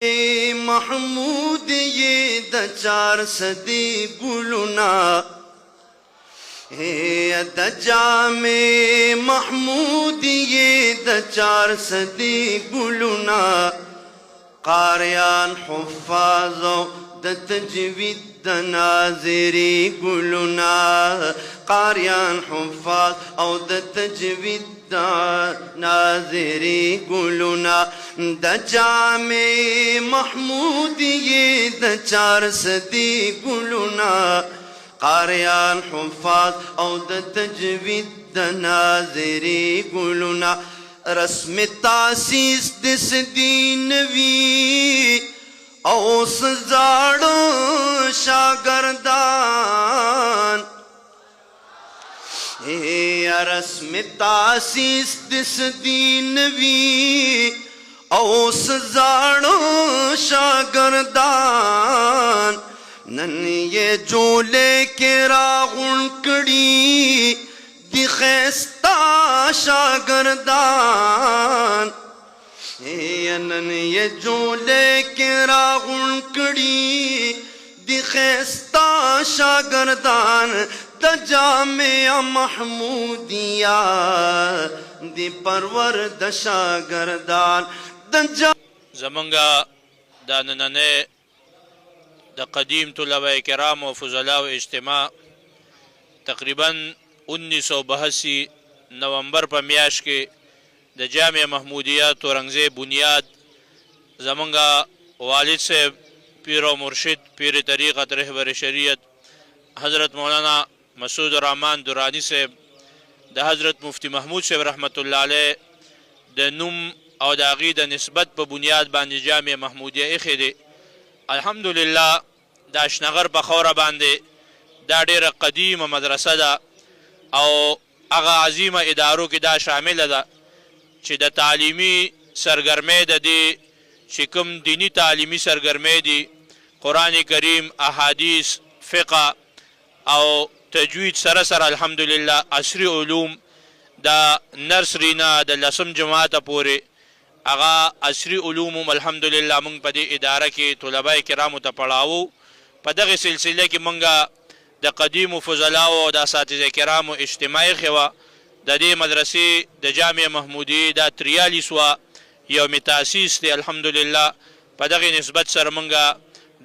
محمود یہ د 400 گلنا د جام محمود یہ د 400 گلنا قاریان حفاظ د تجوید د ناظری گلنا قاریان حفاظ او د تجوید ناظری گلنا د جامع محمود یہ د 400 گلنا قاریان حفاظ او د تجوید د ناظری گلنا رسم تاسیس دس دین وی او سزاڑو شاگردان رسم تاسیس دس دین وی او سزاڑو شاگردان نن یہ جو لے کے راغن کڑی دی خیستا شاگردان نن یہ جو لے کے راغن کڑی دی خیستا شاگردان د جامع محمودیہ دی پرور د شاگردان زمونږ دا نننی د قدیم طلبه کرام و فضلاء و اجتماع تقریبا 1982 نومبر په میاشت کې د جامع محمودیه تورنګزی بنیاد زمونږ والد صاحب پیر و مرشد پیر طریقت رهبر شریعت حضرت مولانا مسعود الرحمن درانی صاحب د حضرت مفتی محمود صاحب رحمت الله علیه د نوم او د هغې د نسبت په بنیاد باندې جامع محمودیه ایښې دی. الحمدلله د اشنغر په خوره باندې دا ډیره قدیمه مدرسه ده او هغه عظیمه ادارو کې دا شامله ده چې د تعلیمي سرګرمۍ د دې چې کوم دینی تعلیمي سرګرمۍ دي قرآن کریم احادیث فقه او تجوید سره سره الحمدلله عصري علوم د نرسري نه د 10 جماعته پورې هغه عصري علوم هم الحمدلله موږ په دې اداره کې طلبه کرامو ته پړاوو. په دغه سلسله کې موږ د قدیمو فضلاو او د اساتذه کرامو اجتماع ایښې وه. د دې مدرسې د جامع محمودیې دا 43 وه یوم تاسیس دی. الحمدلله په دغې نسبت سره موږ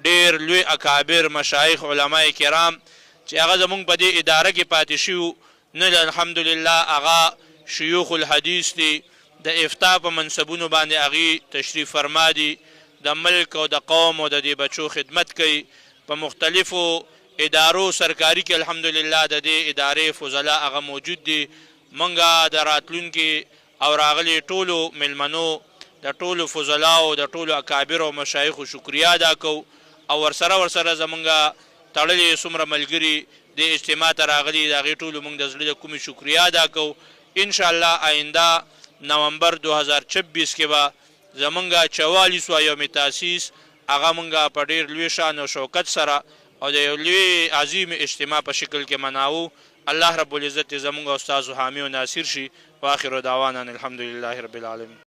ډېر لوی اکابر مشایخ علماء کرام چې هغه زموږ په دې اداره کې پاتې شوي نه الحمدلله هغه شیوخ الحدیث دي د افتا په منصبونو باندې هغې تشریف فرما دي د ملک او د قوم او د دې بچو خدمت کوي په مختلفو ادارو سرکاري کې الحمدلله د دې ادارې فضلا هغه موجود دي. موږ د راتلونکي او راغلي ټولو میلمنو د ټولو فضلاو د ټولو اکابرو مشایخو شکریه ادا کوو او ورسره زموږ تړلې څومره ملګري د اجتماع ته راغلي د هغې ټولو موږ د زړه د کومې شکریه ادا کوو. انشاءالله آینده نومبر 2026 کې به زمونږ 44 یوم تاسیس هغه مونږ په ډېر لوی شان او شوکت سره او د یو لوی عظیم اجتماع په شکل کې مناوو. الله رب العزت زمونږ استاد حامی و ناصر شي. واخر دعوانا الحمدلله رب العالمین.